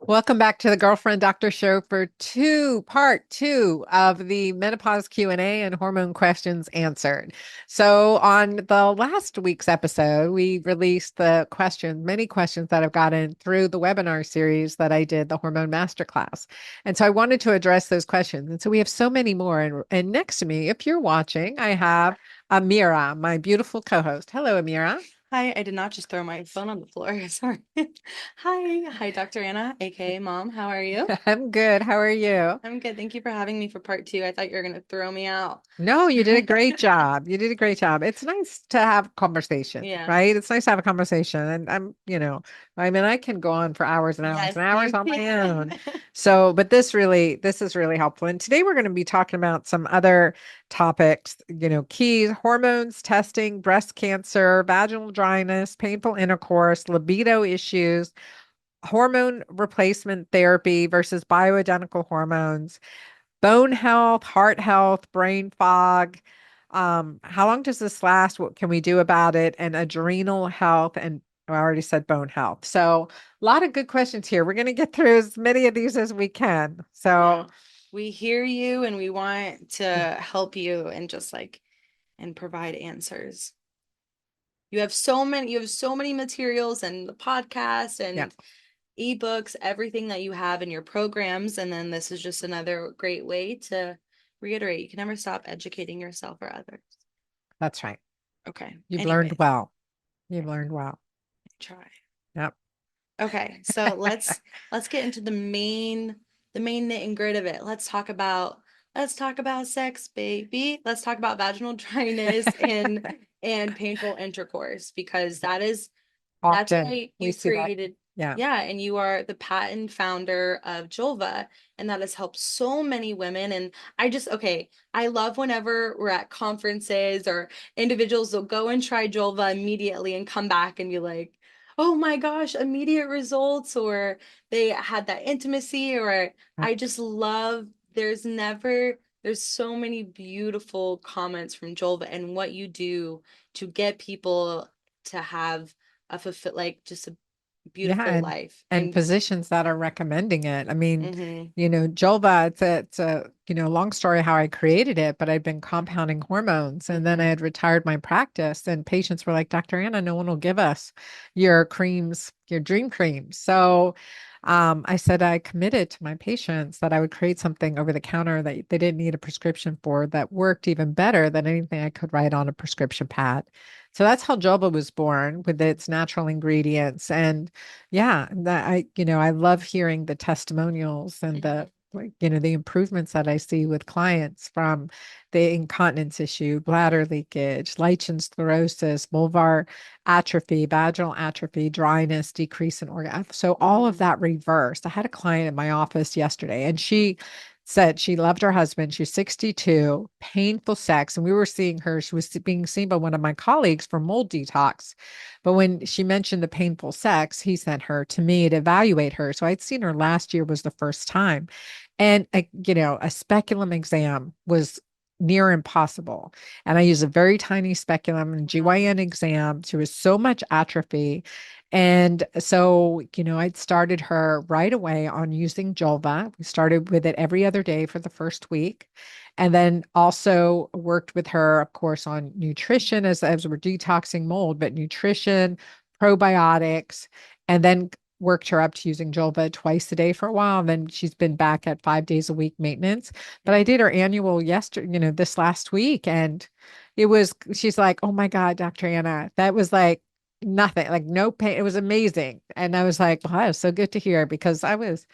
Welcome back to the Girlfriend Doctor Show for part two of the menopause Q&A and hormone questions answered. So on the last week's episode, we released many questions that I've gotten through the webinar series that I did, the Hormone Masterclass. And so I wanted to address those questions. And so we have so many more. And next to me, if you're watching, I have Amira, my beautiful co-host. Hello, Amira. Hi, I did not just throw my phone on the floor. Sorry. Hi, Dr. Anna, aka Mom. How are you? I'm good. How are you? I'm good. Thank you for having me for part two. I thought you were gonna throw me out. No, you did a great job. You did a great job. It's nice to have conversation, Yeah. right? It's nice to have a conversation. And I mean, I can go on for hours and hours Yes, and hours you on my can. own. So, but this is really helpful. And today we're going to be talking about some other topics, keys, hormones, testing, breast cancer, vaginal dryness, painful intercourse, libido issues, hormone replacement therapy versus bioidentical hormones, bone health, heart health, brain fog. How long does this last? What can we do about it? And adrenal health. And I already said bone health. So a lot of good questions here. We're going to get through as many of these as we can. So Yeah. We hear you and we want to help you and and provide answers. You have so many materials and the podcast yeah, and ebooks, everything that you have in your programs. And then this is just another great way to reiterate you can never stop educating yourself or others. that's right. Okay. You've learned Anyways, well. You've learned well. try. Yep. Okay. So let's get into the main knit and grit of it. Let's talk about sex, baby. Let's talk about vaginal dryness and painful intercourse because that's Often why we you see that. created, Yeah. yeah, and you are the patent founder of Julva, and that has helped so many women. And okay, I love whenever we're at conferences or individuals will go and try Julva immediately and come back and be like, oh my gosh, immediate results, or they had that intimacy, or I just love, there's so many beautiful comments from Julva and what you do to get people to have just a Yeah, beautiful life. and And physicians that are recommending it. I mean, mhm, Jolva, it's a long story how I created it, but I'd been compounding hormones and then I mhm, had retired my practice and patients were like, Dr. Anna, no one will give us your creams, your dream creams. So I said I committed to my patients that I would create something over the counter that they didn't need a prescription for that worked even better than anything I could write on a prescription pad. So that's how Joba was born with its natural ingredients. And yeah, I love hearing the testimonials and mhm, the improvements that I see with clients from the incontinence issue, bladder leakage, lichen sclerosis, vulvar atrophy, vaginal atrophy, dryness, decrease in orgasm. So all of mhm, that reversed. I had a client in my office yesterday and she said she loved her husband. She's 62, painful sex. And we were seeing her, she was being seen by one of my colleagues for mold detox. But when she mentioned the painful sex, he sent her to me to evaluate her. So I'd seen her last year was the first time. And a speculum exam was near impossible. And I used a very tiny speculum and mhm, GYN exam. There was so much atrophy. And so, I'd started her right away on using Jolva. We started with it every other day for the first week. And then also worked with her, of course, on nutrition as we're detoxing mold, but nutrition, probiotics, and then worked her up to using Jolva twice a day for a while. And then she's been back at 5 days a week maintenance. But I mhm. did her annual yesterday, this last week. And she's like, oh my God, Dr. Anna, that was like nothing, like no pain. It was amazing. And I was like, wow, that was so good to hear because I was,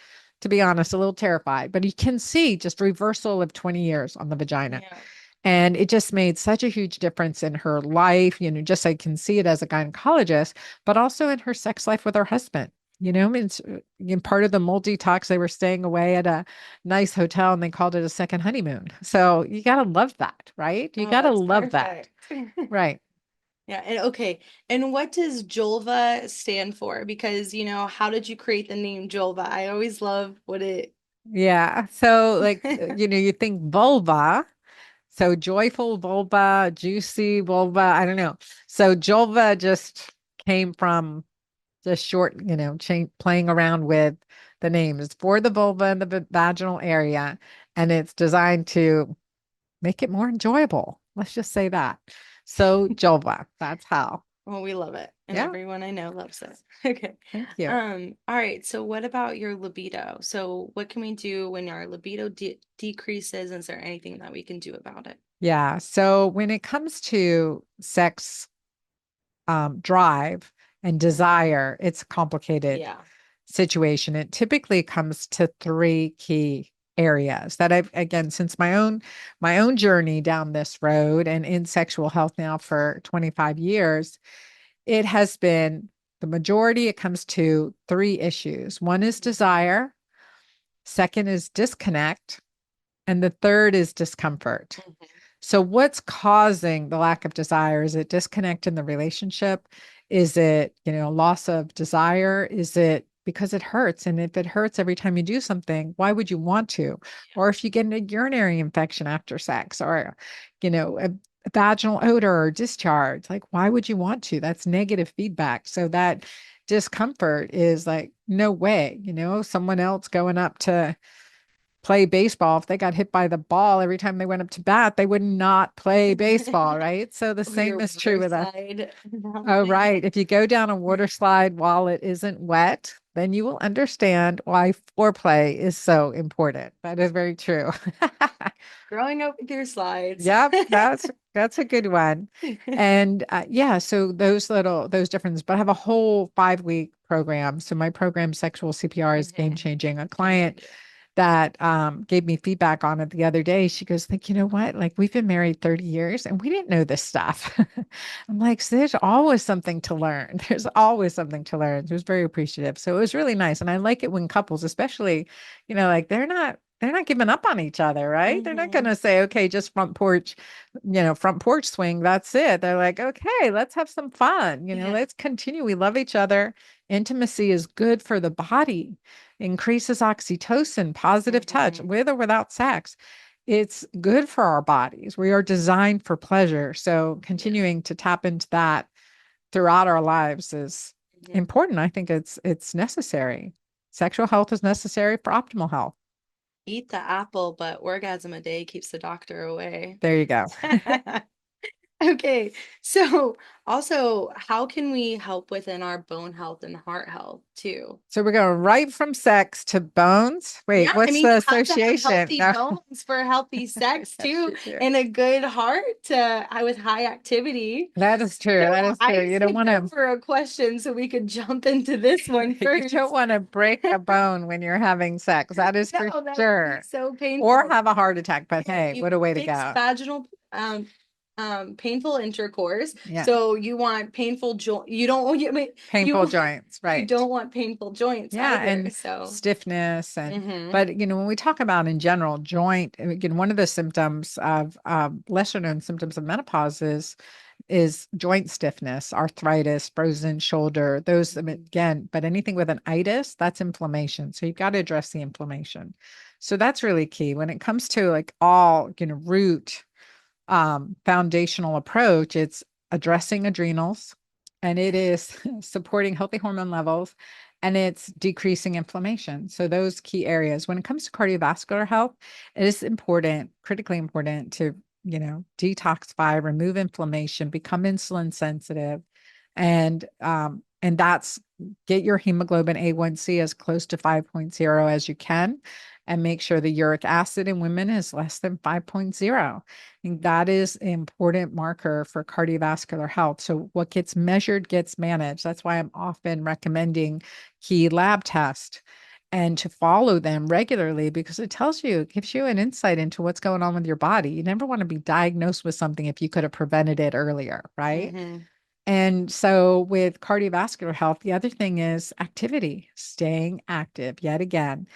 to be honest, a little terrified. But you can see just reversal of 20 years on the vagina. Yeah. And it just made such a huge difference in her life, just I can see it as a gynecologist, but also in her sex life with her husband. I mean, it's in part of the mold detox, they were staying away at a nice hotel and they called it a second honeymoon. So you got to love that, right? You Oh, got to that's love that. perfect. Right. Yeah, and okay. And what does Julva stand for? Because, how did you create the name Julva? I always love what it Yeah. So, like, you think vulva. So joyful vulva, juicy vulva. I don't know. So Julva just came from just short, playing around with the name is for the vulva and the vaginal area, and it's designed to make it more enjoyable. Let's just say that. So, Julva, that's how. Well, we love it, and Yeah, everyone I know loves it. Okay. thank you. All right. So what about your libido? So what can we do when our libido decreases? Is there anything that we can do about it? Yeah. So, when it comes to sex drive and desire, it's a complicated Yeah. situation. It typically comes to three key areas that I've, again, since my own journey down this road and in sexual health now for 25 years, it has been the majority, it comes to three issues. One is desire, second is disconnect, and the third is discomfort. Mhm. So, what's causing the lack of desire? Is it disconnect in the relationship? Is it, loss of desire? Is it because it hurts? And if it hurts every time you do something, why would you want to? Or if you get a urinary infection after sex or, a vaginal odor or discharge, like, why would you want to? That's negative feedback. So, that discomfort is like, no way, someone else going up to play baseball, if they got hit by the ball every time they went up to bat, they would not play baseball, right? So the Or your same is true water with us. slide Oh, analogy. right. If you go down a water slide while it isn't wet, then you will understand why foreplay is so important. That is very true. Growing up with your slides. Yep, that's a good one. And yeah, so those differences, but I have a whole 5-week program. So my program, Sexual CPR, is game Mhm. changing. A I client heard you. that gave me feedback on it the other day. She goes, like, you know what? Like, we've been married 30 years and we didn't know this stuff. I'm like, so there's always something to learn. There's always something to learn. She was very appreciative. So it was really nice. And I like it when couples, especially, like they're not giving up on each other, right? They're not going Mhm. to say, okay, just front porch swing. That's it. They're like, okay, let's have some fun. Yeah. Let's continue. We love each other. Intimacy is good for the body, increases oxytocin, positive touch Mhm. with or without sex. It's good for our bodies. We are designed for pleasure. So Yeah. continuing to tap into that throughout our lives is Mhm. important. I think it's necessary. Sexual health is necessary for optimal health. Eat the apple, but orgasm a day keeps the doctor away. There you go. Okay, so also, how can we help within our bone health and heart health too? So we're going right from sex to bones. Wait, Yeah, I what's mean, the you have to have association? healthy No. bones for healthy sex Yes, too, you do. and a good heart with high activity. That is true. So That is true. I You don't saved want to up for a question so we could jump into this one you don't first. want to break a bone when you're having sex. That is for No, that would be sure. so Or painful. have a heart attack. But hey, You what a way to fix go. vaginal painful intercourse. Yeah. So you want painful joint. You don't Painful you joints. you Right. don't want painful joints Yeah. either. And So stiffness. hmm But, when we talk about in general joint, again, one of the symptoms of lesser known symptoms of menopause is joint stiffness, arthritis, frozen shoulder, those, I mean, again, but anything with an itis, that's inflammation. So you've got to address the inflammation. So that's really key when it comes to like all, root foundational approach. It's addressing adrenals and it is supporting healthy hormone levels and it's decreasing inflammation. So those key areas. When it comes to cardiovascular health, it is important, critically important to, detoxify, remove inflammation, become insulin sensitive, and that's get your hemoglobin A1C as close to 5.0 as you can and make sure the uric acid in women is less than 5.0. And that is an important marker for cardiovascular health. So what gets measured gets managed. That's why I'm often recommending key lab tests and to follow them regularly because it tells you, it gives you an insight into what's going on with your body. You never want to be diagnosed with something if you could have prevented it earlier, right? hmm And so with cardiovascular health, the other thing is activity, staying active yet again,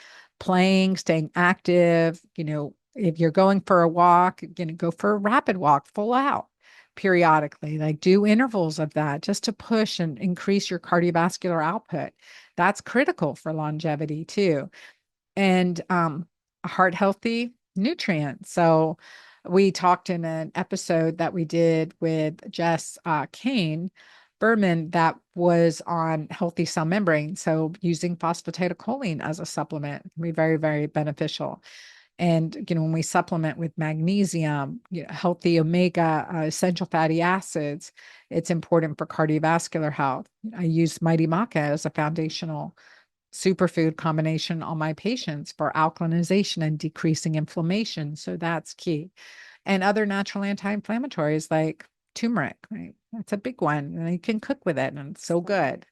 playing, staying active. If you're going for a walk, go for a rapid walk, full out periodically, like do intervals of that just to push and increase your cardiovascular output. That's critical for longevity too and heart healthy nutrients. So we talked in an episode that we did with Jess Kane Berman that was on healthy cell membrane. So using phosphatidylcholine as a supplement can be very, very beneficial. And when we supplement with magnesium, healthy omega essential fatty acids, it's important for cardiovascular health. I use Mighty Maca as a foundational superfood combination on my patients for alkalinization and decreasing inflammation. So that's key. And other natural anti-inflammatories like turmeric, right? That's a big one. And you can cook with it and it's so good.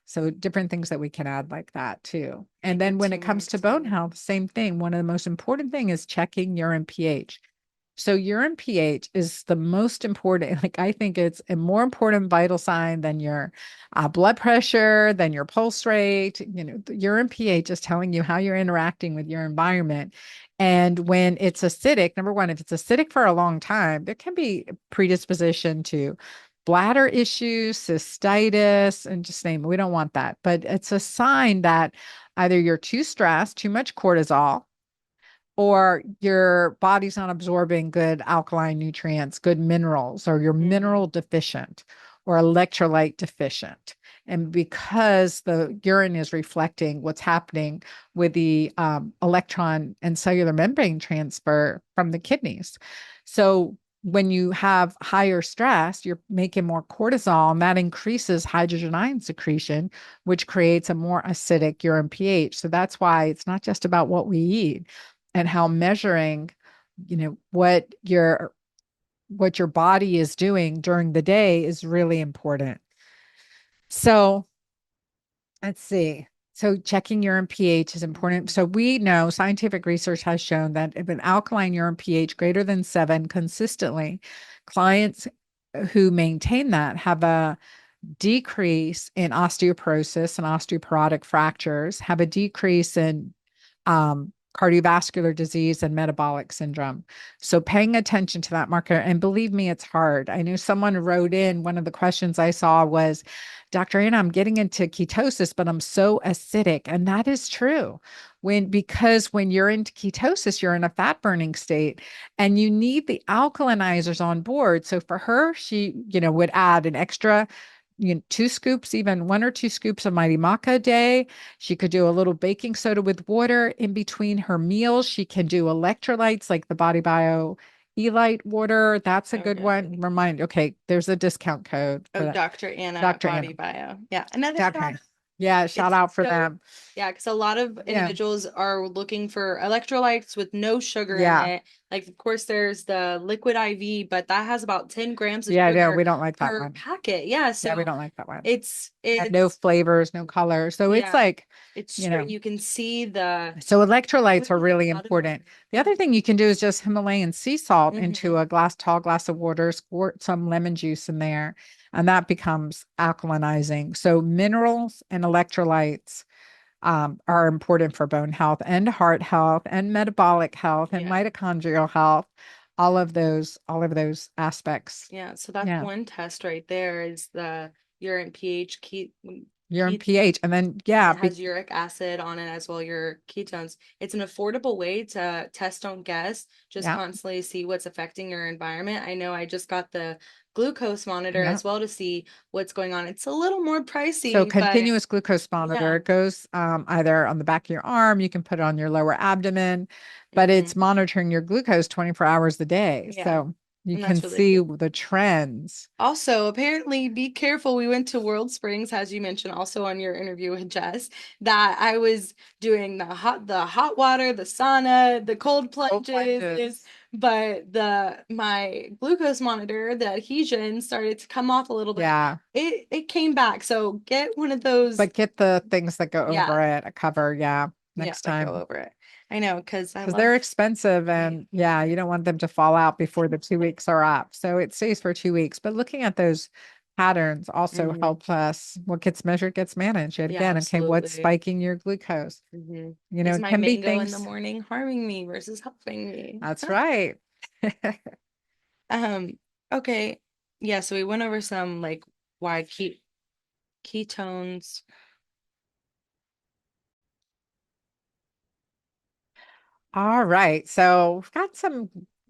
So different things that we can add like that too. And then when it comes to bone health, same thing. One of the most important thing is checking urine pH. So urine pH is the most important. Like I think it's a more important vital sign than your blood pressure, than your pulse rate. The urine pH is telling you how you're interacting with your environment. And when it's acidic, number one, if it's acidic for a long time, there can be predisposition to bladder issues, cystitis, and just name it. We don't want that. But it's a sign that either you're too stressed, too much cortisol, or your body's not absorbing good alkaline nutrients, good minerals, or you're mineral deficient or electrolyte deficient. And because the urine is reflecting what's happening with the electron and cellular membrane transfer from the kidneys. So when you have higher stress, you're making more cortisol, and that increases hydrogen ion secretion, which creates a more acidic urine pH. So that's why it's not just about what we eat and how measuring, what your body is doing during the day is really important. So let's see. So checking urine pH is important. So we know scientific research has shown that if an alkaline urine pH greater than 7 consistently, clients who maintain that have a decrease in osteoporosis and osteoporotic fractures, have a decrease in cardiovascular disease and metabolic syndrome. So paying attention to that marker, and believe me, it's hard. I knew someone wrote in, one of the questions I saw was, Dr. Anna, I'm getting into ketosis, but I'm so acidic. And that is true. Because when you're into ketosis, you're in a fat burning state and you need the alkalinizers on board. So for her, she, would add an extra 2 scoops, even 1 or 2 scoops of Mighty Maca a day. She could do a little baking soda with water in between her meals. She can do electrolytes like the Body Bio Elite water. That's a good one. Okay, there's a discount code for that. Dr. Anna Dr. Anna. Body Bio. Yeah. Another Okay. Yeah, shout out for them. Yeah, because a lot of individuals are looking for electrolytes with no sugar in Yeah. it. Like, of course, there's the liquid IV, but that has about 10 grams of Yeah, no, sugar we don't like that per one. packet. Yeah, Yeah, we so don't like that one. No it's flavors, no color. So it's yeah, like, it's you straight. know, You can see the so electrolytes are liquid at really the bottom of important. it. The other thing you can do is just Himalayan sea salt into Hmm. a tall glass of water, squirt some lemon juice in there, and that becomes alkalinizing. So minerals and electrolytes are important for bone health and heart health and metabolic health and Yeah. mitochondrial health, all of those aspects. Yeah, so that's Yeah. one test right there is the urine pH Urine key pH. And then, and yeah, it has uric acid on it as well, your ketones. It's an affordable way to test, don't guess, just yeah, constantly see what's affecting your environment. I know I just got the glucose monitor yeah. as well to see what's going on. It's a little more So pricey, but continuous glucose monitor, yeah. it goes either on the back of your arm, you can put it on your lower abdomen, but Hmm. it's monitoring your glucose 24 hours a day. Yeah, So you and can that's really see cool. the trends. Also, apparently, be careful. We went to World Springs, as you mentioned, also on your interview with Jess, that I was doing the hot water, the sauna, the cold Cold plunges, plunges. but my glucose monitor, the adhesion started to come off a little bit. Yeah. It came back. So get one of those, But get the things that go yeah, over it, a cover. Yeah. yeah, Next that go time. over it. I know, because I Because love they're expensive and yeah, you don't want them to fall out before the 2 weeks are up. So it stays for 2 weeks. But looking at those patterns also Mhm. helps us. What gets measured gets managed. Yet Yeah, again, okay, what's absolutely. spiking your glucose? Hmm. Is It my can be mango in the things. morning harming me versus helping me? That's right. Um, okay. Yeah, so we went over some like why ketones. All right. So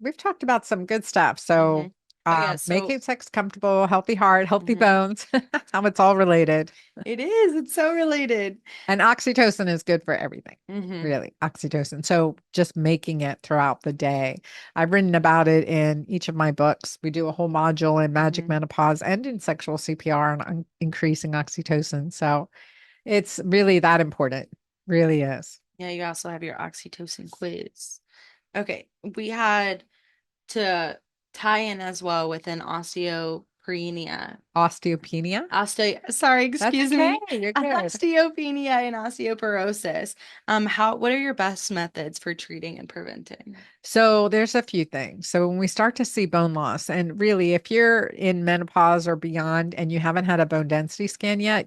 we've talked about some good stuff. Hmm. So Oh yeah, Making so sex comfortable, healthy heart, healthy mhm. bones, how it's all related. It is. It's so related. And oxytocin is good for everything, Hmm. really, oxytocin. So just making it throughout the day. I've written about it in each of my books. We do a whole module in magic Hmm. menopause and in sexual CPR on increasing oxytocin. So it's really that important. Really is. Yeah, you also have your oxytocin quiz. Okay, we had to tie in as well with an osteopenia. Osteopenia. Sorry, That's excuse okay. me. You're good. Osteopenia and osteoporosis. What are your best methods for treating and preventing? So there's a few things. So when we start to see bone loss, and really, if you're in menopause or beyond and you haven't had a bone density scan yet,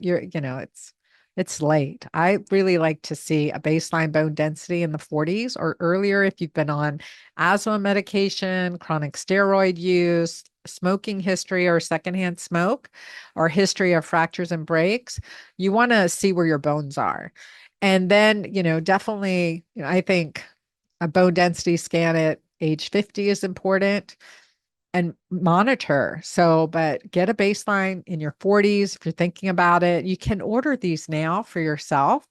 it's late. I really like to see a baseline bone density in the 40s or earlier if you've been on asthma medication, chronic steroid use, smoking history or secondhand smoke, or history of fractures and breaks. You want to see where your bones are. And then, definitely, I think a bone density scan at age 50 is important and monitor. So, but get a baseline in your 40s if you're thinking about it. You can order these now for yourself.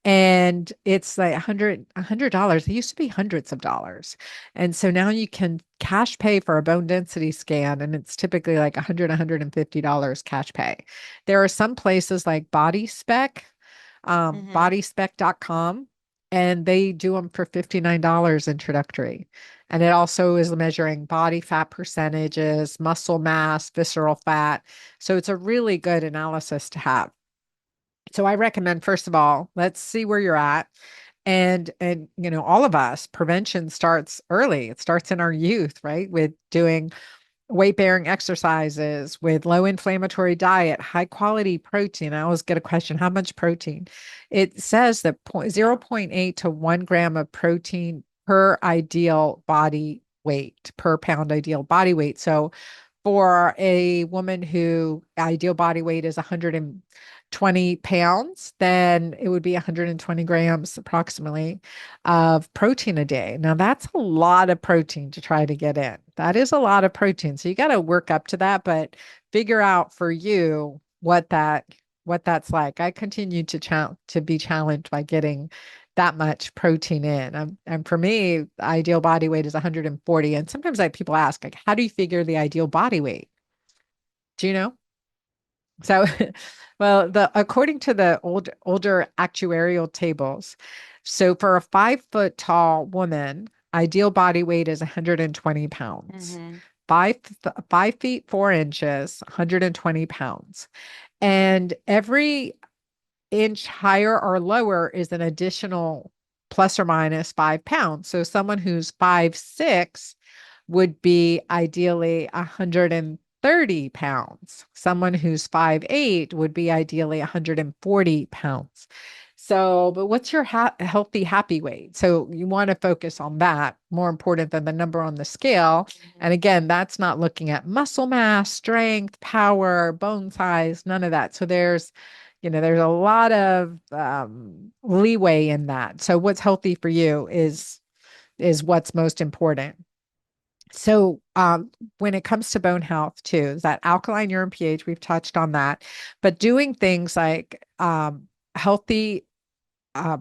And it's like $100. They used to be hundreds of dollars. And so now you can cash pay for a bone density scan, and it's typically like $150 cash pay. There are some places like Body Spec, Hmm. bodyspec.com, and they do them for $59 introductory. And it also is measuring body fat percentages, muscle mass, visceral fat. So it's a really good analysis to have. So I recommend, first of all, let's see where you're at. And all of us, prevention starts early. It starts in our youth, right? With doing weight bearing exercises, with low inflammatory diet, high quality protein. I always get a question, how much protein? It says that Yeah. 0.8 to 1 gram of protein per ideal body weight, per pound ideal body weight. So for a woman who ideal body weight is 120 pounds, then it would be 120 grams approximately of protein a day. Now, that's a lot of protein to try to get in. That is a lot of protein. So you got to work up to that, but figure out for you what that's like. I continue to be challenged by getting that much protein in. And for me, the ideal body weight is 140. And sometimes people ask, like, how do you figure the ideal body weight? Do you know? So, well, the according to the older actuarial tables, so for a 5 foot tall woman, ideal body weight is 120 pounds. Hmm. 5 feet 4 inches, 120 pounds. And every inch higher or lower is an additional plus or minus 5 pounds. So someone who's 5'6" would be ideally 130 pounds. Someone who's 5'8" would be ideally 140 pounds. So, but what's your healthy, happy weight? So you want to focus on that, more important than the number on the scale. And again, that's not looking at muscle mass, strength, power, bone size, none of that. So there's a lot of leeway in that. So what's healthy for you is what's most important. So, when it comes to bone health, too, is that alkaline urine pH, we've touched on that, but doing things like healthy, uh,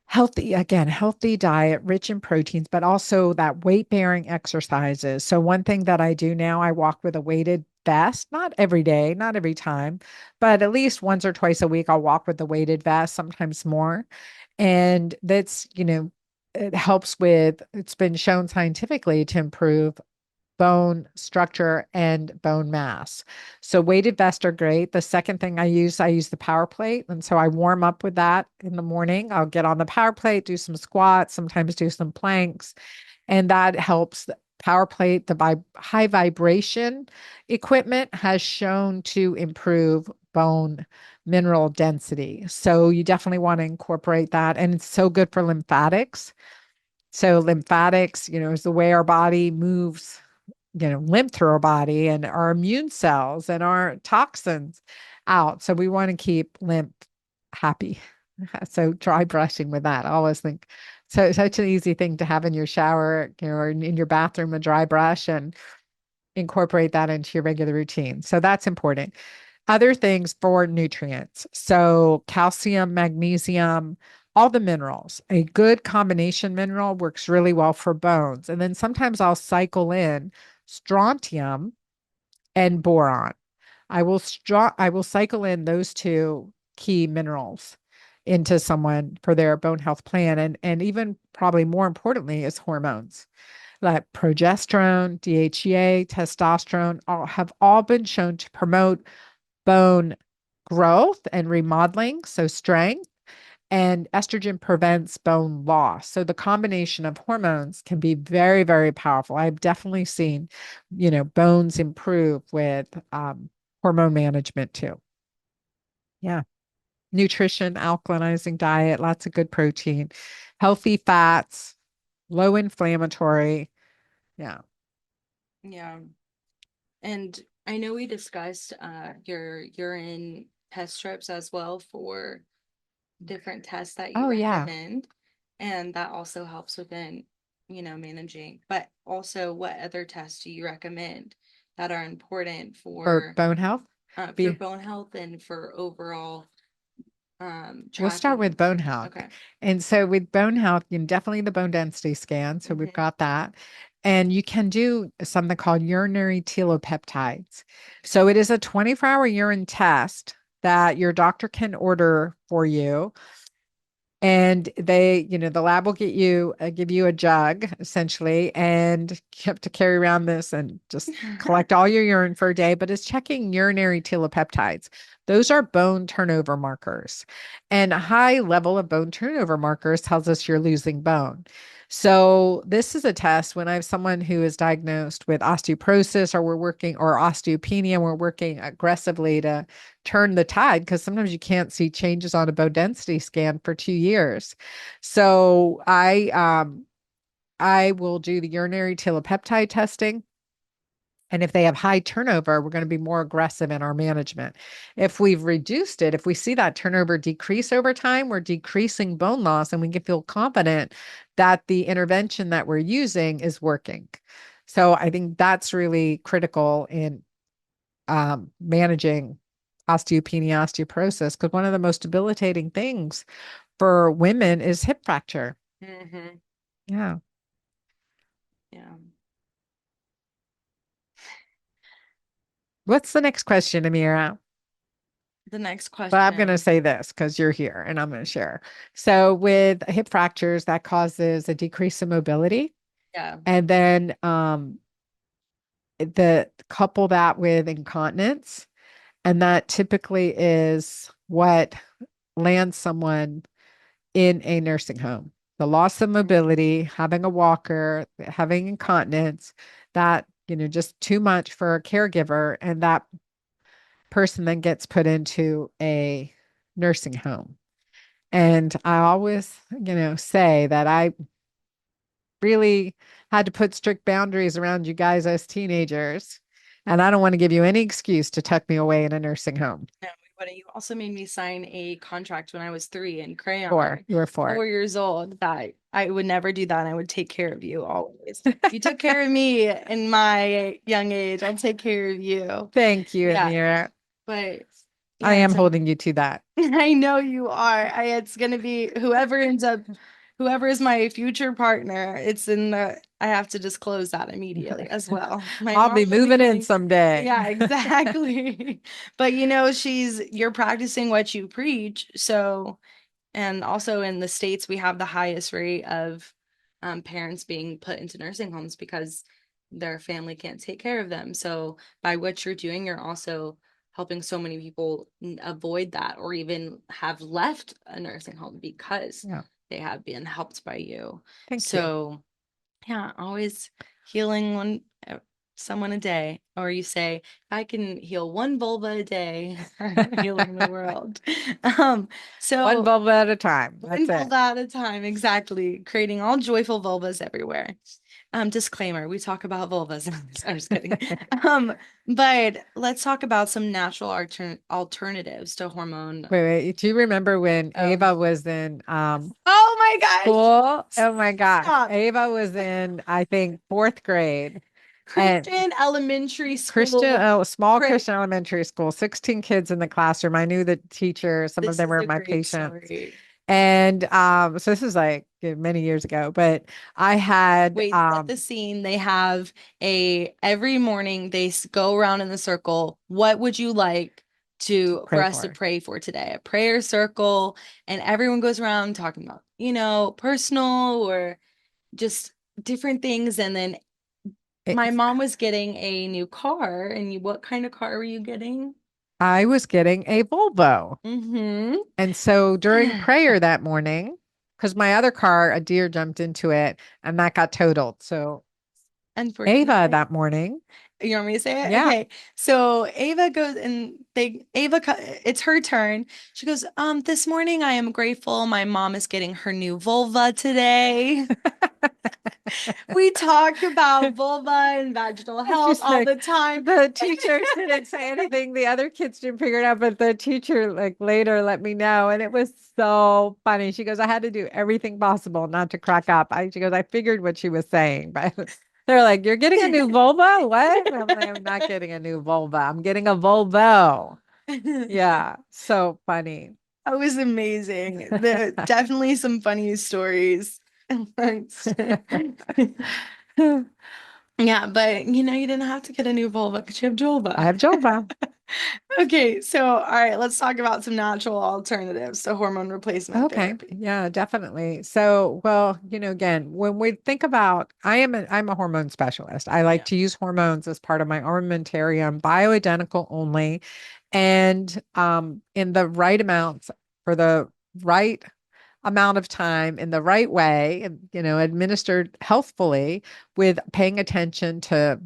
healthy diet, rich in proteins, but also that weight bearing exercises. So, one thing that I do now, I walk with a weighted vest, not every day, not every time, but at least once or twice a week, I'll walk with the weighted vest, sometimes more. And it helps with, it's been shown scientifically to improve bone structure and bone mass. So weighted vests are great. The second thing I use the power plate. And so I warm up with that in the morning. I'll get on the power plate, do some squats, sometimes do some planks, and that helps. The power plate, the high vibration equipment has shown to improve bone mineral density. So you definitely want to incorporate that. And it's so good for lymphatics. So lymphatics, is the way our body moves, lymph through our body and our immune cells and our toxins out. So we want to keep lymph happy. So try brushing with that. I always think So such an easy thing to have in your shower, or in your bathroom, a dry brush, and incorporate that into your regular routine. So that's important. Other things for nutrients. So calcium, magnesium, all the minerals. A good combination mineral works really well for bones. And then sometimes I'll cycle in strontium and boron. I will cycle in those two key minerals into someone for their bone health plan. And even probably more importantly is hormones like progesterone, DHEA, testosterone have all been shown to promote bone growth and remodeling, so strength, and estrogen prevents bone loss. So the combination of hormones can be very, very powerful. I've definitely seen, bones improve with hormone management too. Yeah. Nutrition, alkalinizing diet, lots of good protein, healthy fats, low inflammatory. Yeah. Yeah. And I know we discussed your urine test strips as well for different tests that you Oh, yeah. recommend. And that also helps within, managing. But also, what other tests do you recommend that are important For bone health. for Be bone health and for overall We'll start with tracking? bone health. Okay. And so with bone health, definitely the bone density scan. So we've Hmm. got that. And you can do something called urinary telopeptides. So it is a 24-hour urine test that your doctor can order for you. And the lab will give you a jug essentially, and you have to carry around this and just collect all your urine for a day. But it's checking urinary telopeptides. Those are bone turnover markers, and a high level of bone turnover markers tells us you're losing bone. So this is a test when I have someone who is diagnosed with osteoporosis, or osteopenia, we're working aggressively to turn the tide because sometimes you can't see changes on a bone density scan for 2 years. So I will do the urinary telopeptide testing. And if they have high turnover, we're going to be more aggressive in our management. If we've reduced it, if we see that turnover decrease over time, we're decreasing bone loss and we can feel confident that the intervention that we're using is working. So I think that's really critical in managing osteopenia, osteoporosis, because one of the most debilitating things for women is hip fracture. Hmm. Yeah. Yeah. What's the next question, Amira? The next But I'm going to question. say this because you're here and I'm going to share. So, with hip fractures, that causes a decrease in mobility. Yeah. And then the couple that with incontinence. And that typically is what lands someone in a nursing home. The loss of mobility, having a walker, having incontinence, that, just too much for a caregiver. And that person then gets put into a nursing home. And I always, say that I really had to put strict boundaries around you guys as teenagers. And I don't want to give you any excuse to tuck me away in a nursing home. No, but you also made me sign a contract when I was 3 in Four. crayon, You were four. 4 years old, that I would never do that and I would take care of you always. You took care of me in my young age. I'll take care of you. Thank you, Yeah, Amira. but I yeah, am it's a holding you to that. I know you are. It's gonna be whoever is my future partner. It's in the I have to disclose that immediately as well. My I'll be mom will be moving in getting, someday. yeah, exactly. But you're practicing what you preach. So, and also in the States, we have the highest rate of parents being put into nursing homes because their family can't take care of them. So by what you're doing, you're also helping so many people avoid that or even have left a nursing home because Yeah. they have been helped by you. Thank you. So yeah, always healing someone a day. Or you say, I can heal one vulva a day, healing the world. Um, One so bubble at a time. one That's it. vulva at a time, exactly. Creating all joyful vulvas everywhere. Disclaimer, we talk about vulvas. I'm just kidding. Um, but let's talk about some natural alternatives to hormone. Wait, wait. Do you remember when Oh. Ava was in Oh my gosh. school. Oh my gosh. Stop. Ava was in, I think, fourth grade. And Christian elementary Christian, school. small Pray. Christian elementary school, 16 kids in the classroom. I knew the teacher, some of This them is were a my great patients. story. And so this is like many years ago, but I had Wait, set the scene. They have every morning they go around in the circle. What would you like to for pray us to for. pray for today? A prayer circle, and everyone goes around talking about, personal or just different things. And then my It, mom was getting a new car, and what kind of car were you getting? I was getting a Volvo. Mm-hmm. And so during prayer that morning, because my other car, a deer jumped into it and that got totaled. So Ava Unfortunately. that morning, You want me to say it? yeah. Okay. So Ava goes and it's her turn. She goes, this morning I am grateful my mom is getting her new vulva today. We talk about vulva and vaginal health She's all like, the time. the teacher didn't say anything. The other kids didn't figure it out, but the teacher like later let me know. And it was so funny. She goes, I had to do everything possible not to crack up. She goes, I figured what she was saying, but they're like, you're getting a new vulva? What? And I'm like, I'm not getting a new vulva. I'm getting a Volvo. Yeah. So funny. That was amazing. Definitely some funny stories. Yeah, but you didn't have to get a new vulva because you have I Julva. have Jova. Okay, so all right, let's talk about some natural alternatives to hormone replacement Okay. therapy. Yeah, definitely. So, well, again, when we think about, I'm a hormone specialist. I like Yeah. to use hormones as part of my armamentarium, bioidentical only, and in the right amounts for the right amount of time in the right way, and administered healthfully with paying attention to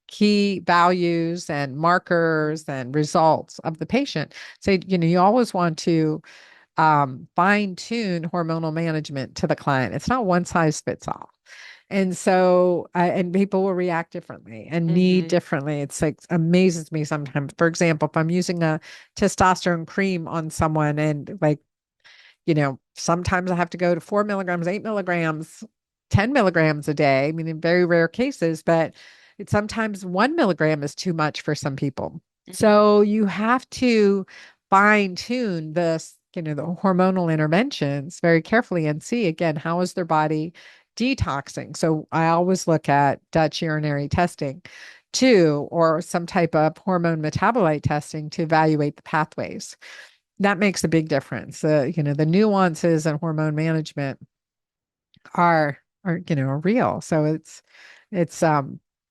key values and markers and results of the patient. So, you always want to fine tune hormonal management to the client. It's not one size fits all. And so, and people will react differently and need Hmm. differently. It's like amazes me sometimes. For example, if I'm using a testosterone cream on someone and like, sometimes I have to go to 4 milligrams, 8 milligrams, 10 milligrams a day. I mean, in very rare cases, but it's sometimes 1 milligram is too much for some people. Hmm. So you have to fine tune this, the hormonal interventions very carefully and see again, how is their body detoxing? So I always look at Dutch urinary testing too, or some type of hormone metabolite testing to evaluate the pathways. That makes a big difference. The nuances in hormone management are real. So it's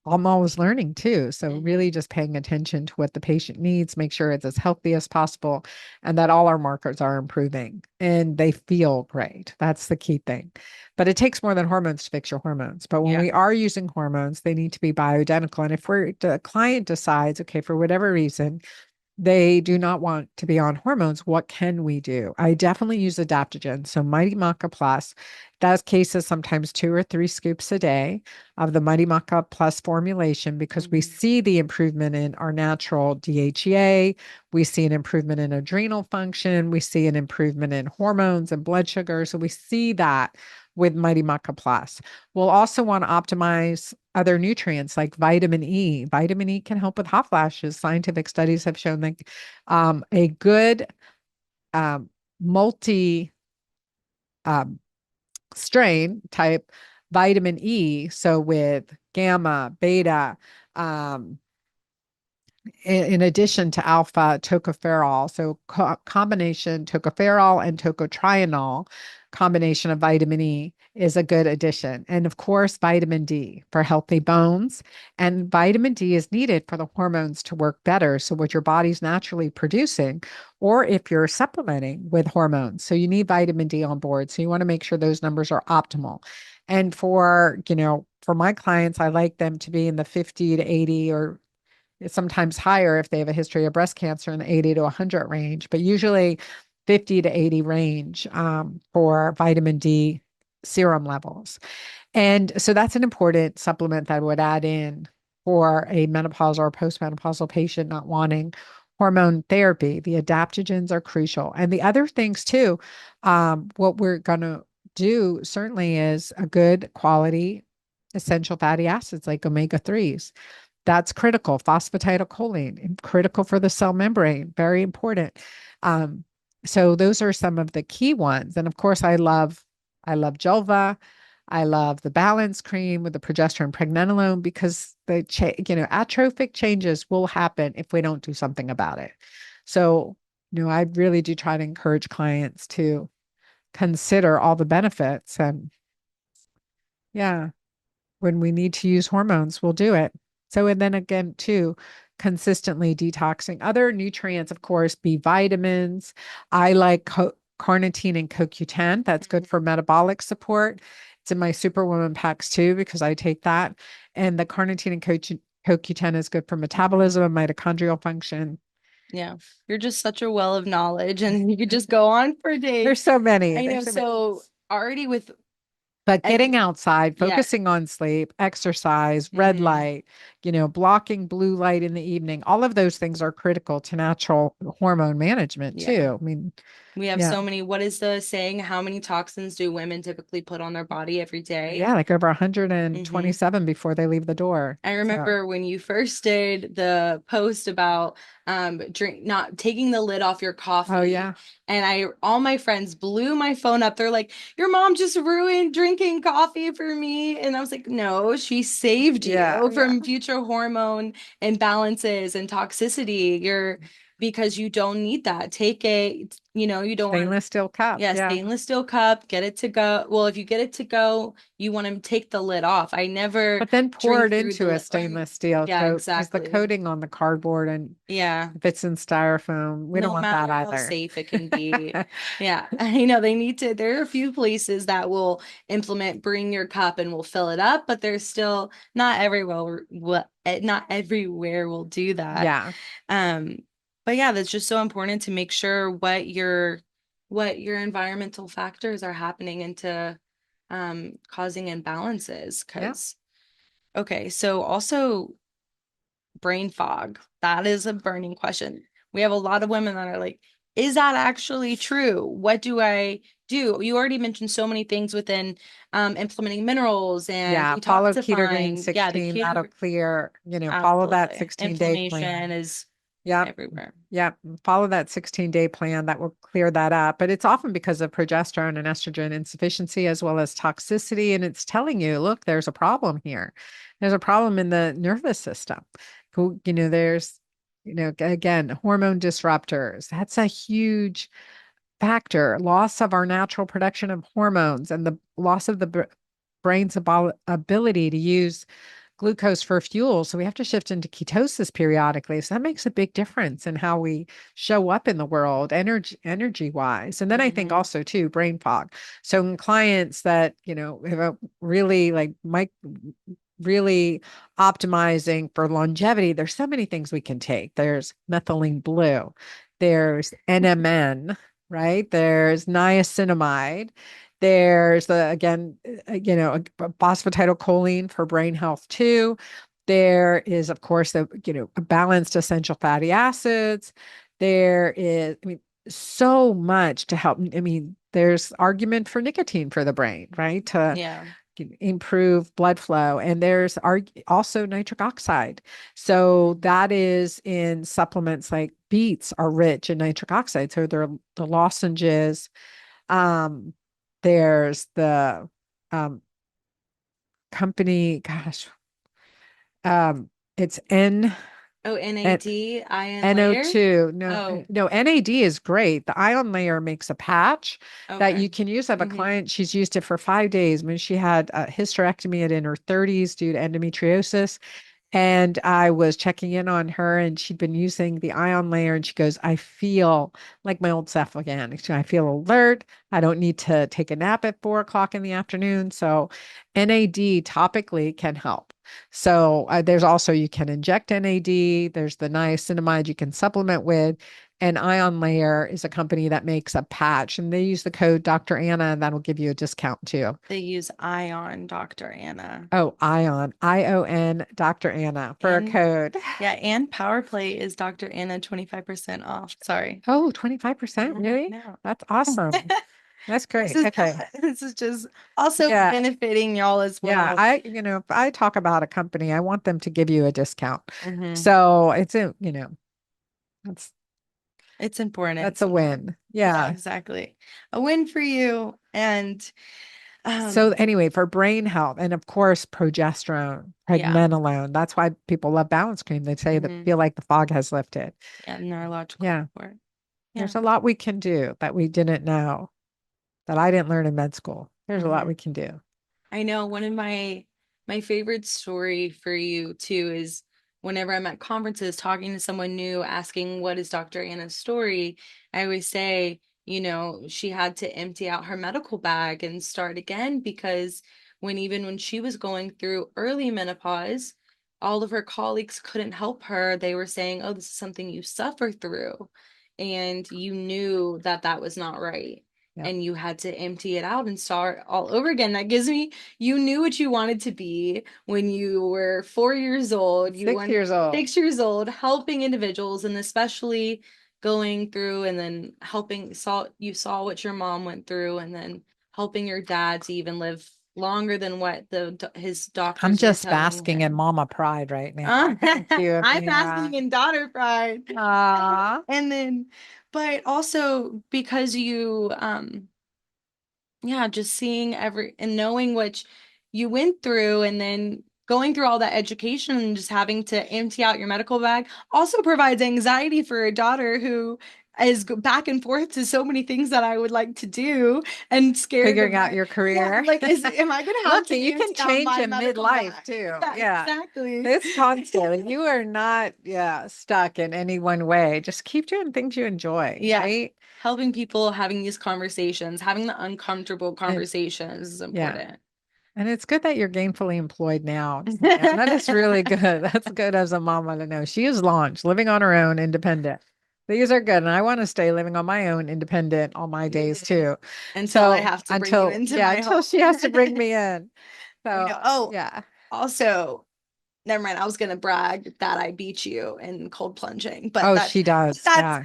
I'm always learning too. So Hmm. really just paying attention to what the patient needs, make sure it's as healthy as possible and that all our markers are improving and they feel great. That's the key thing. But it takes more than hormones to fix your hormones. But when Yeah. we are using hormones, they need to be bioidentical. And if the client decides, okay, for whatever reason, they do not want to be on hormones, what can we do? I definitely use adaptogens. So Mighty Maca Plus, that's cases sometimes 2 or 3 scoops a day of the Mighty Maca Plus formulation because we Hmm. see the improvement in our natural DHEA. We see an improvement in adrenal function. We see an improvement in hormones and blood sugar. So we see that with Mighty Maca Plus. We'll also want to optimize other nutrients like vitamin E. Vitamin E can help with hot flashes. Scientific studies have shown that a good um, multi um, strain type vitamin E, so with gamma, beta, um, in addition to alpha tocopherol. So combination tocopherol and tocotrienol combination of vitamin E is a good addition. And of course, vitamin D for healthy bones. And vitamin D is needed for the hormones to work better. So what your body's naturally producing, or if you're supplementing with hormones. So you need vitamin D on board. So you want to make sure those numbers are optimal. And for my clients, I like them to be in the 50 to 80 or it's sometimes higher if they have a history of breast cancer in the 80 to 100 range, but usually 50 to 80 range for vitamin D serum levels. And so that's an important supplement that I would add in for a menopausal or postmenopausal patient not wanting hormone therapy. The adaptogens are crucial. And the other things too, what we're going to do certainly is a good quality essential fatty acids like omega-3s. That's critical. Phosphatidylcholine, critical for the cell membrane, very important. Um, so those are some of the key ones. And of course, I love Julva. I love the balance cream with the progesterone pregnenolone because atrophic changes will happen if we don't do something about it. So, I really do try to encourage clients to consider all the benefits. And yeah, when we need to use hormones, we'll do it. So, and then again, too, consistently detoxing other nutrients, of course, B vitamins. I like carnitine and CoQ10. That's good for metabolic support. It's in my Superwoman packs too, because I take that. And the carnitine and CoQ10 is good for metabolism and mitochondrial function. Yeah, you're just such a well of knowledge, and you could just go on for days. There's so many. I know. There's so many. So already with But every, getting outside, yes. focusing on sleep, exercise, red Hmm. light, blocking blue light in the evening, all of those things are critical to natural hormone management Yeah. too. I mean, We have yeah, so many. What is the saying? How many toxins do women typically put on their body every day? yeah, like over Hmm. 127 before they leave the door. I So, remember when you first did the post about drink not taking the lid off your oh coffee, yeah, and I all my friends blew my phone up. They're like, "Your mom just ruined drinking coffee for me." And I was like, "No, she saved yeah, you yeah. from future hormone imbalances and toxicity. You're because you don't need that. Take a, you don't want to, Stainless steel cup. yeah, Yeah. stainless steel cup, get it to go. Well, if you get it to go, you want to take the lid off. I never But then pour it drink through the into a lid. stainless steel Yeah, coat because the exactly. coating on the cardboard and Yeah. if it's in styrofoam, we don't No want that matter how either. safe it can be. Yeah. I know they need to, there are a few places that will implement bring your cup and will fill it up, but there's still not everywhere will do that. Yeah. Um, but yeah, that's just so important to make sure what your environmental factors are happening into causing imbalances. Yeah. Because okay, so also brain fog. That is a burning question. We have a lot of women that are like, is that actually true? What do I do? You already mentioned so many things within implementing minerals and Yeah, follow keto-green detoxifying. Yeah, the 16. That'll keto, clear, follow that absolutely. 16-day Inflammation plan. is Yep. everywhere. Yep. Follow that 16-day plan that will clear that up. But it's often because of progesterone and estrogen insufficiency as well as toxicity. And it's telling you, look, there's a problem here. There's a problem in the nervous system. There's, again, hormone disruptors. That's a huge factor. Loss of our natural production of hormones and the loss of the brain's ability to use glucose for fuel. So we have to shift into ketosis periodically. So that makes a big difference in how we show up in the world, energy wise. And then I think Hmm. also too, brain fog. So in clients that, have a really like Mike really optimizing for longevity, there's so many things we can take. There's methylene blue, there's NMN, right? There's niacinamide. There's again, phosphatidylcholine for brain health too. There is, of course, balanced essential fatty acids. There is, I mean, so much to help. I mean, there's argument for nicotine for the brain, right? To Yeah. improve blood flow. And there's also nitric oxide. So that is in supplements like beets are rich in nitric oxide. So they're the lozenges. Um, there's the um, company, gosh, it's Oh, N NAD, ion layer. NO2. No, Oh, no, NAD is great. The ion layer makes a patch that okay. you can use. I have a Hmm. client, she's used it for 5 days when she had a hysterectomy in her 30s due to endometriosis. And I was checking in on her and she'd been using the ion layer and she goes, I feel like my old self again. I feel alert. I don't need to take a nap at 4 o'clock in the afternoon. So NAD topically can help. So there's also, you can inject NAD. There's the niacinamide you can supplement with. And Ion Layer is a company that makes a patch and they use the code Dr. Anna and that'll give you a discount too. They use ion, Dr. Anna. Oh, Ion, ION, Dr. Anna for a And code. yeah, and Power Play is Dr. Anna 25% off. Sorry. Oh, 25%? Mhm, Really? no. That's awesome. That's This great. is Okay. this is just also Yeah. benefiting y'all as Yeah. well. If I talk about a company, I want them to give you a discount. Hmm. So that's It's important. that's a win. Yeah, Yeah. exactly. A win for you. And So um, anyway, for brain health, and of course, progesterone, yeah. pregnenolone. That's why people love balance cream. They say that Hmm. feel like the fog has lifted. Yeah, neurological Yeah. support. Yeah. There's a lot we can do that we didn't know, that I didn't learn in med school. There's a lot Hmm. we can do. I know one of my favorite story for you too is whenever I'm at conferences talking to someone new, asking what is Dr. Anna's story, I always say, she had to empty out her medical bag and start again because even when she was going through early menopause, all of her colleagues couldn't help her. They were saying, "Oh, this is something you suffer through." And you knew that that was not right. Yeah. And you had to empty it out and start all over again. That gives me You knew what you wanted to be when you were 4 years old. You 6 were years old. 6 years old, helping individuals and especially going through and then you saw what your mom went through and then helping your dad to even live longer than what his I'm doctors were just telling basking in him. mama pride right now. Uh, Thank you, I'm Amira. asking in daughter pride. Ah, And then, but also because yeah, just seeing every and knowing what you went through and then going through all that education and just having to empty out your medical bag also provides anxiety for a daughter who is back and forth to so many things that I would like to do and scared figuring of out your yeah, career. like am I gonna have Lucky to you can empty out change my in medical midlife bag? too. Yeah, Yeah. exactly. It's constant. You are not, yeah, stuck in any one way. Just keep doing things you enjoy, Yeah. right? Helping people having these conversations, having the uncomfortable And conversations is yeah. important. And it's good that you're gainfully employed now. Yeah, that is really good. That's good as a mama to know. She is launched, living on her own, independent. These are good. And I want to stay living on my own, independent all my days Mhm. too. Until I So have to bring you into my until home. she has to bring me in. I know. So Oh, yeah. also, never mind. I was gonna brag that I beat you in cold plunging, but Oh, she does. that's Yeah.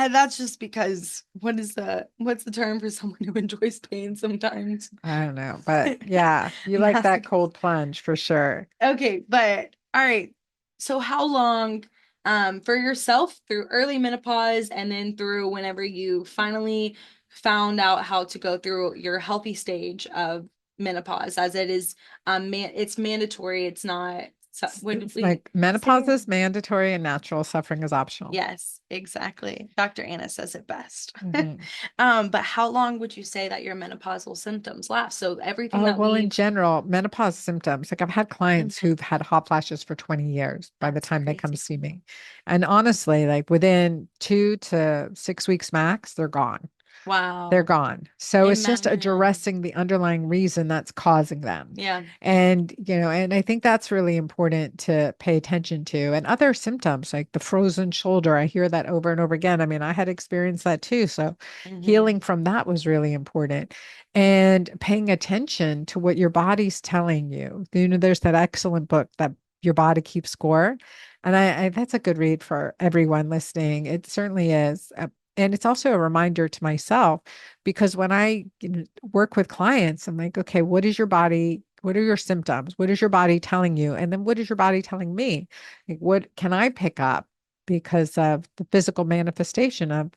that's just because what's the term for someone who enjoys pain sometimes? I don't know. But yeah, you like that Masochism. cold plunge for sure. Okay, but all right. So how long for yourself through early menopause and then through whenever you finally found out how to go through your healthy stage of menopause as it is it's mandatory, it's not what did It's we like menopause say? is mandatory and natural suffering is optional. Yes, exactly. Dr. Anna says it best. Mhm. But how long would you say that your menopausal symptoms last? So everything Oh, that well, in we've general, menopause symptoms, like I've had clients Mhm. who've had hot flashes for 20 years by the That's time they come crazy. see me. And honestly, like within 2 to 6 weeks max, they're gone. They're Wow. gone. So it's just Amen. addressing the underlying reason that's causing them. Yeah. And I think that's really important to pay attention to. And other symptoms like the frozen shoulder, I hear that over and over again. I mean, I had experienced that too. So Hmm. healing from that was really important. And paying attention to what your body's telling you. There's that excellent book that Your Body Keeps Score. And I that's a good read for everyone listening. It certainly is. And it's also a reminder to myself because when I work with clients, I'm like, okay, what is your body? What are your symptoms? What is your body telling you? And then what is your body telling me? Like, what can I pick up because of the physical manifestation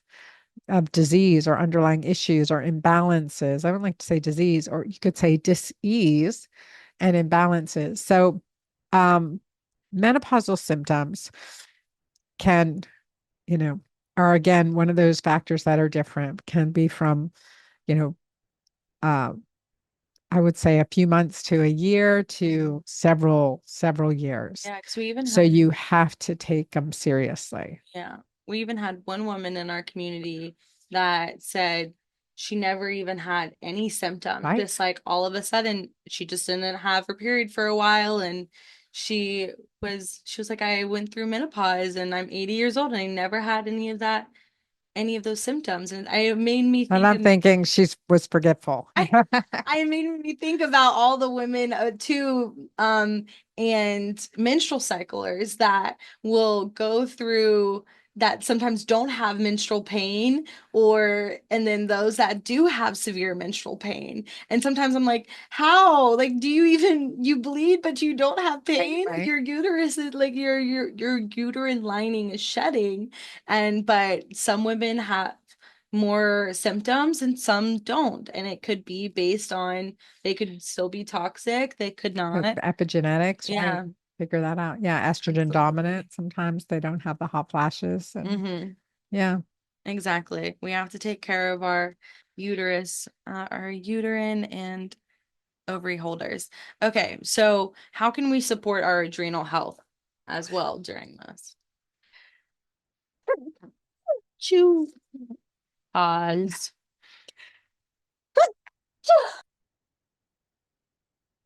of disease or underlying issues or imbalances? I don't like to say disease, or you could say dis-ease and imbalances. So, um, menopausal symptoms can, you know, are again one of those factors that are different, can be from, you know, uh, I would say a few months to a year to several years. Yeah, because we even So had, you have to take them seriously. yeah, we even had one woman in our community that said she never even had any symptoms. Right? Just like all of a sudden, she just didn't have her period for a while, and she was like, I went through menopause, and I'm 80 years old, and I never had any of those symptoms, and it made me And think I'm of thinking she was forgetful. I I made me think about all the women too, and menstrual cyclers that will go through that sometimes don't have menstrual pain, or and then those that do have severe menstrual pain. And sometimes I'm like, how? Like, do you even you bleed but you don't have pain? Right. Your uterus is like your uterine lining is shedding. And but some women have more symptoms and some don't. And it could be based on they could still be toxic, they could not. Epigenetics, right? Yeah. Figure that out. Yeah, estrogen Absolutely. dominant. Sometimes they don't have the hot flashes. And Mm-hmm. yeah. Exactly. We have to take care of our uterus, our uterine and ovary holders. Okay, so how can we support our adrenal health as well during this? Chew. Pause.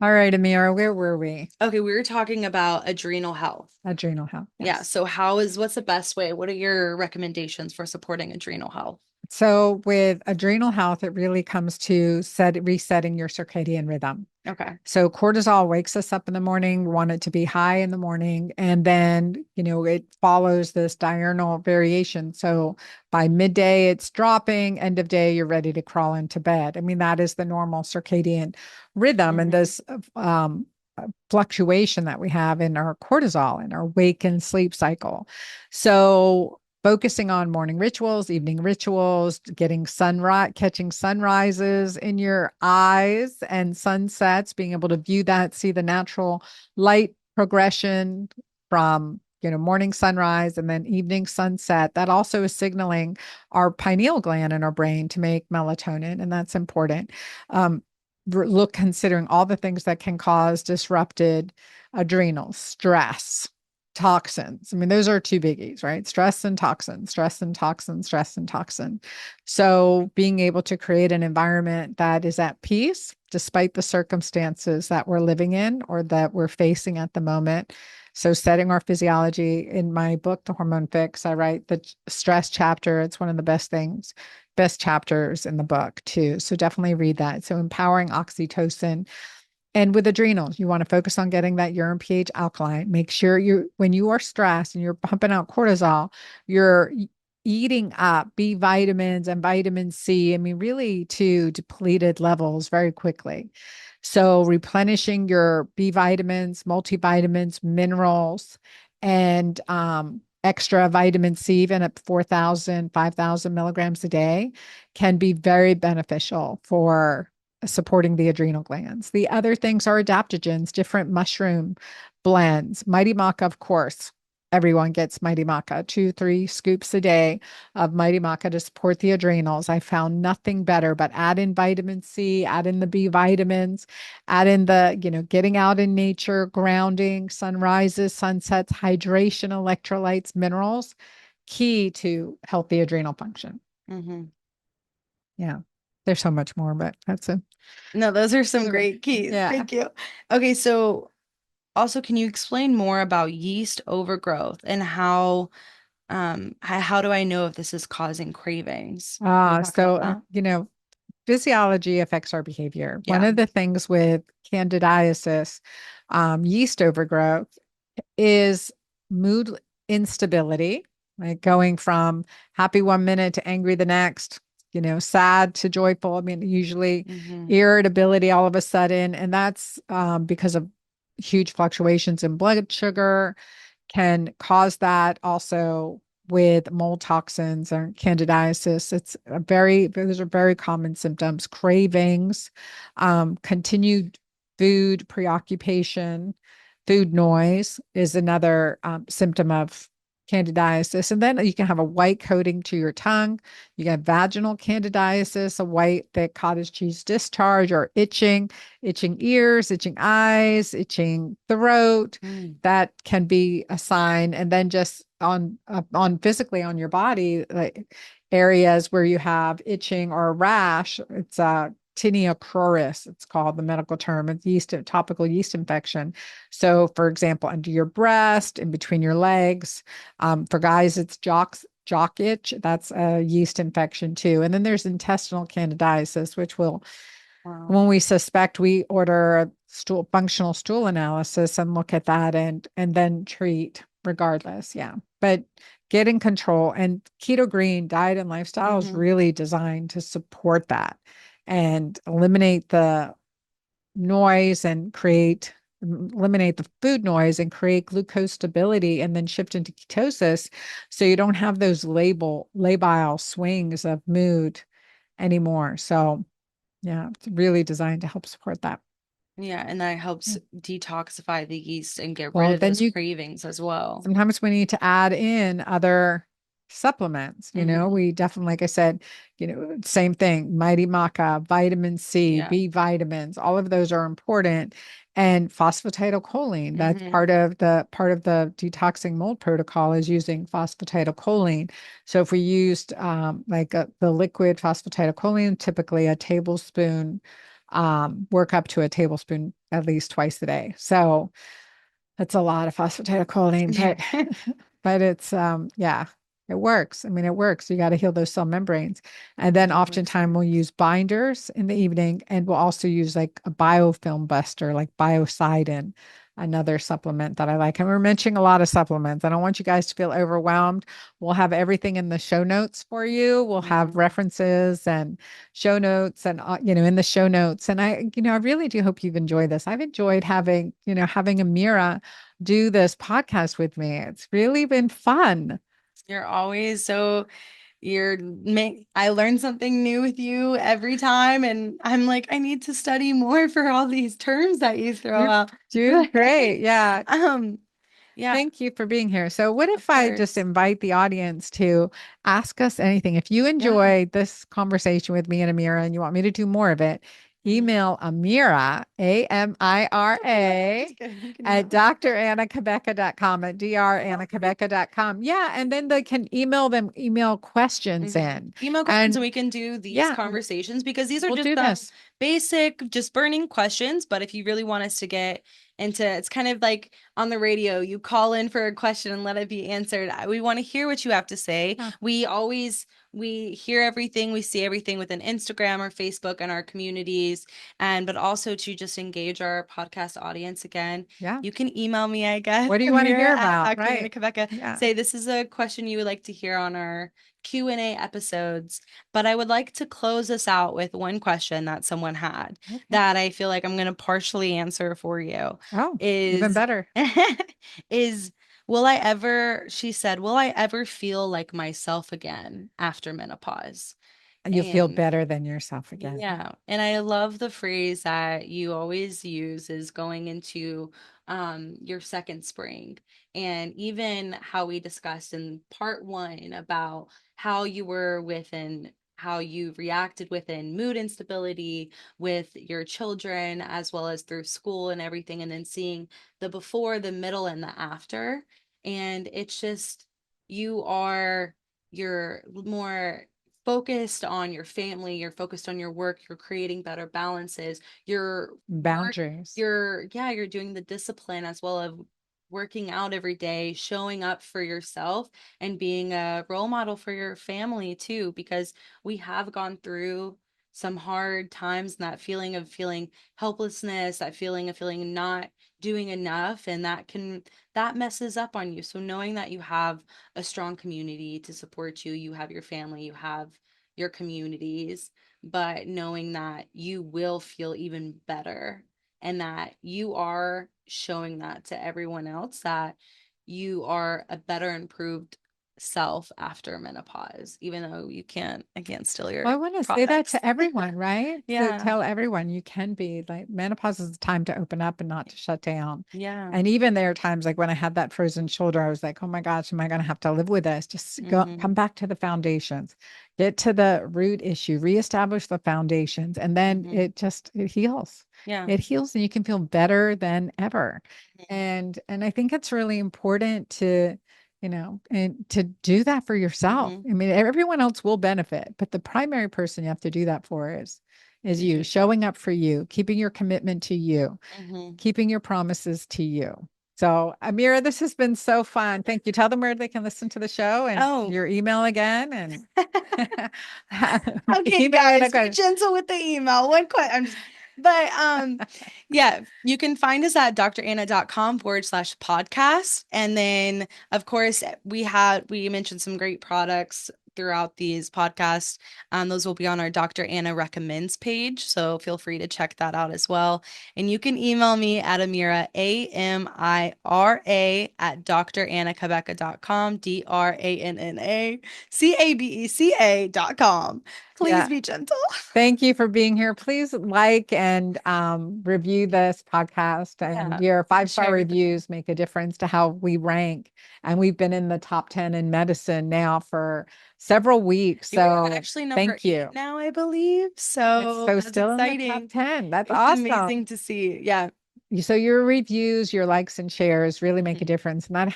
All right, Amira, where were we? Okay, we were talking about adrenal health. Adrenal health. Yeah, Yes. so what's the best way? What are your recommendations for supporting adrenal health? So with adrenal health, it really comes to resetting your circadian rhythm. Okay. So cortisol wakes us up in the morning. We want it to be high in the morning. And then, it follows this diurnal variation. So by midday, it's dropping. End of day, you're ready to crawl into bed. I mean, that is the normal circadian rhythm. And Mm-hmm. this fluctuation that we have in our cortisol in our wake and sleep cycle. So focusing on morning rituals, evening rituals, getting sunrise, catching sunrises in your eyes and sunsets, being able to view that, see the natural light progression from morning sunrise and then evening sunset. That also is signaling our pineal gland in our brain to make melatonin, and that's important. Look, considering all the things that can cause disrupted adrenals, stress, toxins. I mean, those are two biggies, right? Stress and toxin, stress and toxin, stress and toxin. So being able to create an environment that is at peace despite the circumstances that we're living in or that we're facing at the moment. So setting our physiology in my book, The Hormone Fix, I write the stress chapter. It's one of the best chapters in the book too. So definitely read that. So empowering oxytocin, and with adrenals, you want to focus on getting that urine pH alkaline. Make sure when you are stressed and you're pumping out cortisol, you're eating up B vitamins and vitamin C. I mean, really to depleted levels very quickly. So replenishing your B vitamins, multivitamins, minerals, and extra vitamin C, even at 4,000, 5,000 milligrams a day, can be very beneficial for supporting the adrenal glands. The other things are adaptogens, different mushroom blends. Mighty Maca, of course. Everyone gets Mighty Maca, 2, 3 scoops a day of Mighty Maca to support the adrenals. I found nothing better, but add in vitamin C, add in the B vitamins, add in the, getting out in nature, grounding, sunrises, sunsets, hydration, electrolytes, minerals, key to healthy adrenal function. Mm-hmm. Yeah. There's so much more, but that's it. No, those are some great keys. Yeah. Thank you. Okay, so also, can you explain more about yeast overgrowth and how do I know if this is causing cravings? Can you talk about So, that? physiology affects our behavior. One Yeah. of the things with candidiasis, yeast overgrowth, is mood instability, like going from happy one minute to angry the next, sad to joyful. I mean, usually Mm-hmm. irritability all of a sudden. And that's because of huge fluctuations in blood sugar can cause that also with mold toxins or candidiasis. Those are very common symptoms. Cravings, continued food preoccupation, food noise is another symptom of candidiasis. And then you can have a white coating to your tongue. You can have vaginal candidiasis, a white, thick cottage cheese discharge, or itching ears, itching eyes, itching throat. Mm. That can be a sign. And then just on physically on your body, like areas where you have itching or a rash, it's a tinea cruris, it's called the medical term. It's topical yeast infection. So, for example, under your breast, in between your legs. For guys, it's jock itch. That's a yeast infection too. And then there's intestinal candidiasis, which will, Wow. when we suspect, we order a functional stool analysis and look at that and then treat regardless. Yeah. But get in control. And keto-green diet and lifestyle is Mm-hmm. really designed to support that and noise and eliminate the food noise and create glucose stability and then shift into ketosis so you don't have those labile swings of mood anymore. So yeah, it's really designed to help support that. Yeah, and that helps detoxify the yeast and get rid Well, of then those you cravings as well. sometimes we need to add in other supplements. Mm-hmm. We definitely, like I said, same thing, mighty maca, vitamin C, Yeah. B vitamins, all of those are important. And phosphatidylcholine, that's Mm-hmm. part of the detoxing mold protocol is using phosphatidylcholine. So if we used the liquid phosphatidylcholine, typically a tablespoon, work up to a tablespoon at least twice a day. So that's a lot of phosphatidylcholine, but but it's yeah, it works. I mean, it works. You got to heal those cell membranes. And then It works oftentimes we'll great. use binders in the evening, and we'll also use like a biofilm buster, like biocidin, another supplement that I like. And we're mentioning a lot of supplements. I don't want you guys to feel overwhelmed. We'll have everything in the show notes for you. We'll have Mm-hmm. references and show notes and in the show notes. And I really do hope you've enjoyed this. I've enjoyed having Amira do this podcast with me. It's really been fun. You're always so I learn something new with you every time, and I'm like, I need to study more for all these terms that you throw You're out. doing great. Yeah. Um, yeah, Thank you for being here. So, what of if I just course. invite the audience to ask us anything? If you Yeah. enjoyed this conversation with me and Amira and you want me to do more of it, Mhm. email Amira, Amira, Just kidding. You can at email. dranacabeca.com, at dranacabeca.com. Yeah. And then they can email questions Mhm. in. Email questions, and And we can do these yeah, conversations because these are we'll just do some this. basic, just burning questions. But if you really want us to get into, it's kind of like on the radio, you call in for a question and let it be answered. We want to hear what you have to say. Yeah. We hear everything, we see everything within Instagram or Facebook and our communities, and but also to just engage our podcast audience again. Yeah. You can email me, I guess, What do you want to Amira hear at about? Alchemy and Right. Cabeca. Yeah. Say this is a question you would like to hear on our Q&A episodes, but I would like to close us out with one question that someone had Okay. that I feel like I'm going to partially answer for you. Oh, even Is better. is will I ever, she said, will I ever feel like myself again after menopause? You feel And better than yourself again. yeah, and I love the phrase that you always use is going into your second spring. And even how we discussed in part one about how you were within how you reacted within mood instability with your children as well as through school and everything, and then seeing the before, the middle, and the after. And it's just you're more focused on your family, you're focused on your work, you're creating better balances, your work, Boundaries. you're doing the discipline as well as working out every day, showing up for yourself and being a role model for your family too, because we have gone through some hard times and that feeling of feeling helplessness, that feeling of feeling not doing enough, and that messes up on you. So knowing that you have a strong community to support you, you have your family, you have your communities, but knowing that you will feel even better and that you are showing that to everyone else that you are a better improved self after menopause, even though I can't steal Well, your I want to say that products. to everyone, right? To Yeah. tell everyone you can be like menopause is the time to open up and not to shut down. Yeah. And even there are times like when I had that frozen shoulder, I was like, oh my gosh, am I going to have to live with this? Just come Hmm. back to the foundations, get to the root issue, reestablish the foundations, and then Hmm. it heals. Yeah. It heals and you can feel better than ever. And I think it's really important to and to do that for yourself. Hmm. I mean, everyone else will benefit, but the primary person you have to do that for is Is you yourself. showing up for you, keeping your commitment to you, Hmm. keeping your promises to you. So, Amira, this has been so fun. Thank you. Tell them where they can listen to the show and Oh, your email again and okay, email and guys, be okay. gentle with the email. One question. I'm just But yeah, you can find us at dranna.com/podcast. And then of course we mentioned some great products throughout these podcasts. Those will be on our Dr. Anna Recommends page. So feel free to check that out as well. And you can email me at Amira, AMIRA at drannacabecca.com, DRANNACABECA.com. Please Yeah. be gentle. Thank you for being here. Please like and review this podcast. And Yeah, your 5-star share with them. reviews make a difference to how we rank. And we've been in the top 10 in medicine now for several weeks. We're So actually number thank 8 you. now, I believe. It's So so that's still in the top exciting. 10. That's It's awesome. amazing to see. Yeah. So your reviews, your likes and shares really make a Mhm. difference. And that's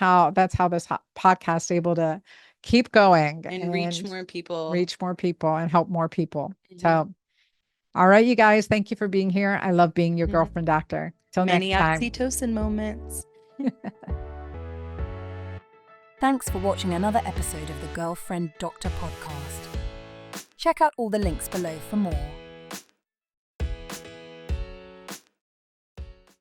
how this podcast is able to keep going And reach more people. reach more people and help more people. Mhm. So, all right, you guys, thank you for being here. I love being your Mhm. girlfriend doctor. Till Many next time. oxytocin moments. Thanks for watching another episode of the Girlfriend Doctor podcast. Check out all the links below for more.